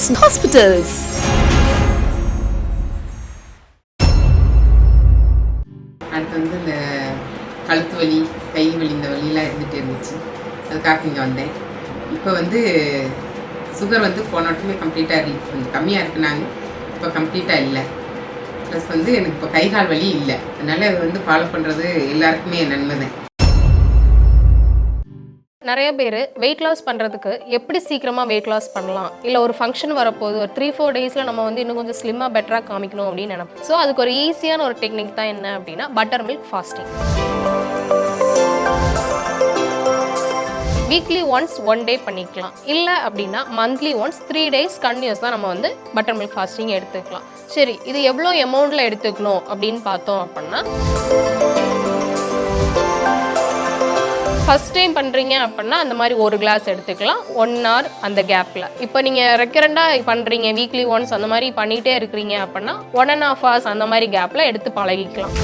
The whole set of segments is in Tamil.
Saranshospitals. அடுத்து இந்த கழுத்து வலி, கை வலி, இந்த வலியெல்லாம் இருந்துச்சு. அதுக்காக இங்கே வந்தேன். இப்போ சுகர் போன வட்டமே கம்ப்ளீட்டாக கொஞ்சம் கம்மியாக இருக்குனாங்க. இப்போ கம்ப்ளீட்டாக இல்லை. ப்ளஸ் எனக்கு இப்போ கை கால் வலி இல்லை. அதனால் அது ஃபாலோ பண்ணுறது எல்லாருக்குமே நன்மை தான். நிறைய பேர் வெயிட் லாஸ் பண்ணுறதுக்கு எப்படி சீக்கிரமாக வெயிட் லாஸ் பண்ணலாம், இல்லை ஒரு ஃபங்க்ஷன் வரப்போது ஒரு 3-4 டேஸில் நம்ம இன்னும் கொஞ்சம் ஸ்லிம்மாக பெட்டராக காமிக்கணும் அப்படின்னு நினைப்போம். ஸோ அதுக்கு ஒரு ஈஸியான ஒரு டெக்னிக் தான் என்ன அப்படின்னா butter milk fasting. Weekly once 1 டே பண்ணிக்கலாம். இல்லை அப்படின்னா மந்த்லி ஒன்ஸ் 3 டேஸ் கண்டினியூஸ் தான் நம்ம பட்டர் மில்க் ஃபாஸ்டிங் எடுத்துக்கலாம். சரி, இது எவ்வளோ அமௌண்ட்டில் எடுத்துக்கணும் அப்படின்னு பார்த்தோம் அப்படின்னா, ஃபஸ்ட் டைம் பண்ணுறீங்க அப்படின்னா அந்த மாதிரி ஒரு கிளாஸ் எடுத்துக்கலாம் 1 hour அந்த கேப்பில். இப்போ நீங்கள் ரெக்கரண்டாக பண்ணுறீங்க, வீக்லி ஒன்ஸ் அந்த மாதிரி பண்ணிகிட்டே இருக்கிறீங்க அப்படின்னா 1.5 hours அந்த மாதிரி கேப்பில் எடுத்து பழகிக்கலாம்.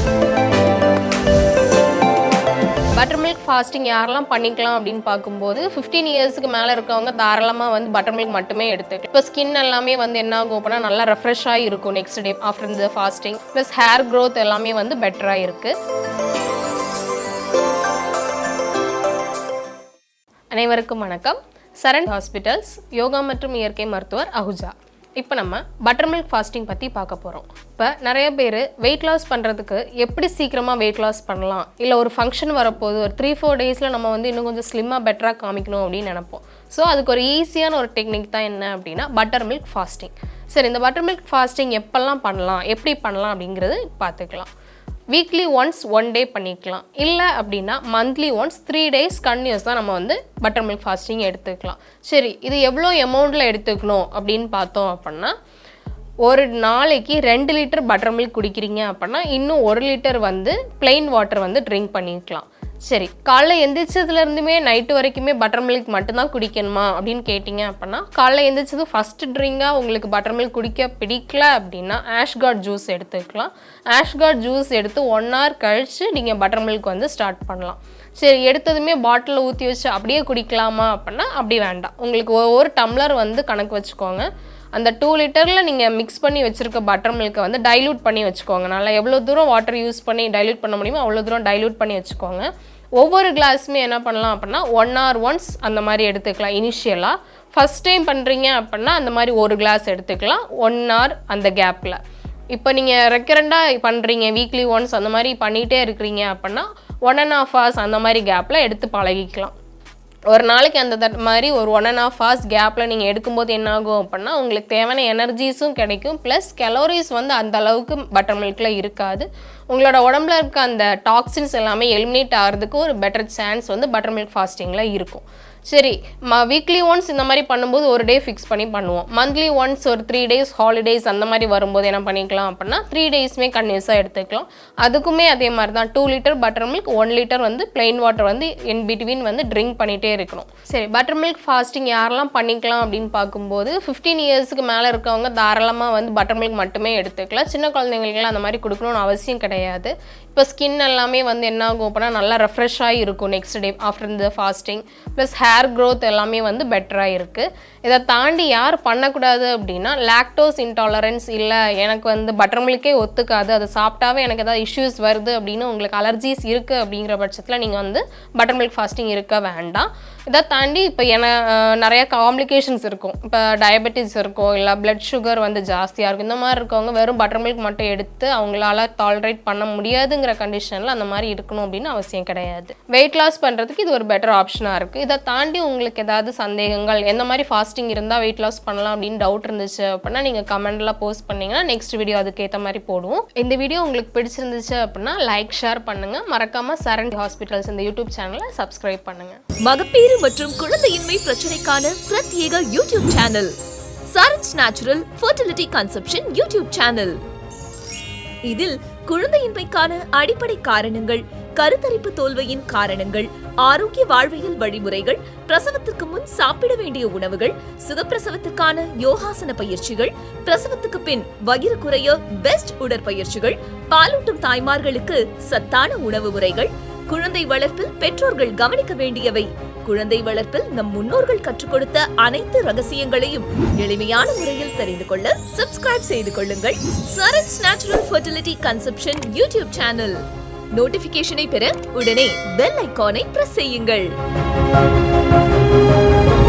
பட்டர் மில்க் ஃபாஸ்டிங் யாரெல்லாம் பண்ணிக்கலாம் அப்படின்னு பார்க்கும்போது 15 இயர்ஸ்க்கு மேலே இருக்கவங்க தாராளமாக பட்டர் மில்க் மட்டுமே எடுத்துக்கலாம். இப்போ ஸ்கின் எல்லாமே என்ன ஆகும் அப்படின்னா நல்லா ரெஃப்ரெஷ்ஷாக இருக்கும் நெக்ஸ்ட் டே ஆஃப்டர் இந்த ஃபாஸ்டிங். ப்ளஸ் ஹேர் க்ரோத் எல்லாமே பெட்டராக இருக்குது. அனைவருக்கும் வணக்கம். சரண் ஹாஸ்பிட்டல்ஸ் யோகா மற்றும் இயற்கை மருத்துவர் அஹுஜா. இப்போ நம்ம பட்டர் மில்க் ஃபாஸ்டிங் பற்றி பார்க்க போகிறோம். இப்போ நிறைய பேர் வெயிட் லாஸ் பண்ணுறதுக்கு எப்படி சீக்கிரமாக வெயிட் லாஸ் பண்ணலாம், இல்லை ஒரு ஃபங்க்ஷன் வரப்போது ஒரு 3-4 டேஸில் நம்ம இன்னும் கொஞ்சம் ஸ்லிம்மாக பெட்டராக காமிக்கணும் அப்படின்னு நினைப்போம். ஸோ அதுக்கு ஒரு ஈஸியான ஒரு டெக்னிக் தான் என்ன அப்படின்னா பட்டர் மில்க் ஃபாஸ்டிங். சரி, இந்த பட்டர் மில்க் ஃபாஸ்டிங் எப்போல்லாம் பண்ணலாம், எப்படி பண்ணலாம் அப்படிங்கிறது பார்த்துக்கலாம். வீக்லி ஒன்ஸ் 1 டே பண்ணிக்கலாம். இல்லை அப்படின்னா மந்த்லி ஒன்ஸ் 3 டேஸ் கண்டினியூஸ் தான் நம்ம பட்டர் மில்க் ஃபாஸ்டிங் எடுத்துக்கலாம். சரி, இது எவ்வளோ அமௌண்ட்டில் எடுத்துக்கணும் அப்படின்னு பார்த்தோம் அப்படின்னா, ஒரு நாளைக்கு 2 லிட்டர் பட்டர் மில்க் குடிக்கிறீங்க அப்படின்னா இன்னும் 1 லிட்டர் பிளெயின் வாட்டர் ட்ரிங்க் பண்ணிக்கலாம். சரி, காலைல எந்திரிச்சதுலேருந்துமே நைட்டு வரைக்குமே பட்டர் மில்க் மட்டும்தான் குடிக்கணுமா அப்படின்னு கேட்டிங்க அப்படின்னா, காலைல எந்திரிச்சது ஃபஸ்ட்டு ட்ரிங்காக உங்களுக்கு பட்டர் மில்க் குடிக்க பிடிக்கல அப்படின்னா ஆஷ்கார்ட் ஜூஸ் எடுத்துக்கலாம். ஆஷ்கார்ட் ஜூஸ் எடுத்து 1 hour கழித்து நீங்கள் பட்டர் மில்க் ஸ்டார்ட் பண்ணலாம். சரி, எடுத்ததுமே பாட்டிலில் ஊற்றி வச்சு அப்படியே குடிக்கலாமா அப்படின்னா அப்படி வேண்டாம். உங்களுக்கு ஒரு டம்ளர் கணக்கு வச்சுக்கோங்க. அந்த 2 லிட்டரில் நீங்கள் மிக்ஸ் பண்ணி வச்சுருக்க பட்டர் மில்க்கை டைல்யூட் பண்ணி வச்சுக்கோங்க. நல்லா எவ்வளோ தூரம் வாட்டர் யூஸ் பண்ணி டைல்யூட் பண்ண முடியுமோ அவ்வளோ தூரம் டைல்யூட் பண்ணி வச்சுக்கோங்க. ஒவ்வொரு கிளாஸுமே என்ன பண்ணலாம் அப்படின்னா 1 hour ஒன்ஸ் அந்த மாதிரி எடுத்துக்கலாம். இனிஷியலாக ஃபஸ்ட் டைம் பண்ணுறீங்க அப்படின்னா அந்த மாதிரி ஒரு கிளாஸ் எடுத்துக்கலாம் 1 hour அந்த கேப்பில். இப்போ நீங்கள் ரெக்கரண்டாக பண்ணுறீங்க, வீக்லி ஒன்ஸ் அந்த மாதிரி பண்ணிகிட்டே இருக்கிறீங்க அப்படின்னா 1.5 hours அந்த மாதிரி கேப்பில் எடுத்து பழகிக்கலாம். ஒரு நாளைக்கு அந்த மாதிரி ஒரு 1.5 hours கேப்பில் நீங்கள் எடுக்கும்போது என்ன ஆகும் அப்படின்னா உங்களுக்கு தேவையான எனர்ஜிஸும் கிடைக்கும். ப்ளஸ் கலோரிஸ் அந்த அளவுக்கு பட்டர் மில்கில் இருக்காது. உங்களோட உடம்புல இருக்க அந்த டாக்ஸின்ஸ் எல்லாமே எலிமினேட் ஆகிறதுக்கு ஒரு பெட்டர் சான்ஸ் பட்டர் மில்க் ஃபாஸ்டிங்கில் இருக்கும். சரி, வீக்லி ஒன்ஸ் இந்த மாதிரி பண்ணும்போது ஒரு டே ஃபிக்ஸ் பண்ணி பண்ணுவோம். மந்த்லி ஒன்ஸ் ஒரு 3 days ஹாலிடேஸ் அந்த மாதிரி வரும்போது என்ன பண்ணிக்கலாம் அப்படின்னா 3 daysமே கண்டினியூஸாக எடுத்துக்கலாம். அதுக்குமே அதே மாதிரி தான் 2 litre butter milk 1 litre plain water in between drink பண்ணிகிட்டே இருக்கணும். சரி, பட்டர் மில்க் ஃபாஸ்டிங் யாரெல்லாம் பண்ணிக்கலாம் அப்படின்னு பார்க்கும்போது 15 இயர்ஸ்க்கு மேலே இருக்கவங்க தாராளமாக பட்டர் மில்க் மட்டுமே எடுத்துக்கலாம். சின்ன குழந்தைங்களுக்குலாம் அந்த மாதிரி கொடுக்கணும்னு அவசியம் கிடையாது. இப்போ ஸ்கின் எல்லாமே என்ன ஆகும் அப்படின்னா நல்லா ரெஃப்ரெஷ்ஷாக இருக்கும் நெக்ஸ்ட் டே ஆஃப்டர் இந்த ஃபாஸ்டிங். ப்ளஸ் ஹேர் க்ரோத் எல்லாமே பெட்டராக இருக்குது. இதை தாண்டி யார் பண்ணக்கூடாது அப்படின்னா லாக்டோஸ் இன்டாலரன்ஸ், இல்லை எனக்கு பட்டர் மில்கே ஒத்துக்காது, அது சாப்பிட்டாவே எனக்கு ஏதாவது இஷ்யூஸ் வருது அப்படின்னு உங்களுக்கு அலர்ஜிஸ் இருக்குது அப்படிங்கிற பட்சத்தில் நீங்கள் பட்டர் மில்க் ஃபாஸ்டிங் இருக்க வேண்டாம். இதை தாண்டி இப்போ நிறைய காம்ப்ளிகேஷன்ஸ் இருக்கும். இப்போ டயபெட்டிஸ் இருக்கும், இல்லை பிளட் சுகர் ஜாஸ்தியாக இருக்கும். இந்த மாதிரி இருக்கவங்க வெறும் பட்டர் மில்க் மட்டும் எடுத்து அவங்களால டாலரேட் பண்ண முடியாதுங்கிற கண்டிஷனில் அந்த மாதிரி இருக்கணும் அப்படின்னு அவசியம் கிடையாது. வெயிட் லாஸ் பண்ணுறதுக்கு இது ஒரு பெட்டர் ஆப்ஷனாக இருக்குது. இதை தாண்டி உங்களுக்கு ஏதாவது சந்தேகங்கள், எந்த மாதிரி ஃபாஸ்டிங் இருந்தால் வெயிட் லாஸ் பண்ணலாம் அப்படின்னு டவுட் இருந்துச்சு அப்படின்னா நீங்கள் கமெண்ட்லாம் போஸ்ட் பண்ணிங்கன்னா நெக்ஸ்ட் வீடியோ அதுக்கேற்ற மாதிரி போடுவோம். இந்த வீடியோ உங்களுக்கு பிடிச்சிருந்துச்சு அப்படின்னா லைக், ஷேர் பண்ணுங்கள். மறக்காமல் சரண் ஹாஸ்பிட்டல்ஸ் இந்த யூடியூப் சேனலை சப்ஸ்கிரைப் பண்ணுங்கள். மகப்பேறு மற்றும் குழந்தையின்மை பிரச்சனைக்கான பிரத்யேக YouTube channel Saran's natural fertility conception YouTube channel. இதில் குழந்தையின்மைக்கான அடிப்படை காரணங்கள், கருத்தரிப்பு தோல்வியின் காரணங்கள், ஆரோக்கிய வாழ்வியல் வழிமுறைகள், பிரசவத்திற்கு முன் சாப்பிட வேண்டிய உணவுகள், சுகப்பிரசவத்திற்கான யோகாசன பயிற்சிகள், பிரசவத்துக்கு பின் வயிறு குறைய பெஸ்ட் உடற்பயிற்சிகள், பாலூட்டும் தாய்மார்களுக்கு சத்தான உணவு முறைகள், குழந்தை வளர்ப்பில் பெற்றோர்கள் கவனிக்க வேண்டியவை, குழந்தை வளர்ப்பில் நம் முன்னோர்கள் கற்றுக் கொடுத்த அனைத்து ரகசியங்களையும் எளிமையான முறையில் தெரிந்து கொள்ள சப்ஸ்கிரைப் செய்து கொள்ளுங்கள் Saran's natural fertility conception YouTube channel. நோட்டிபிகேஷனை பெற உடனே பெல் ஐகானை பிரஸ் செய்யுங்கள்.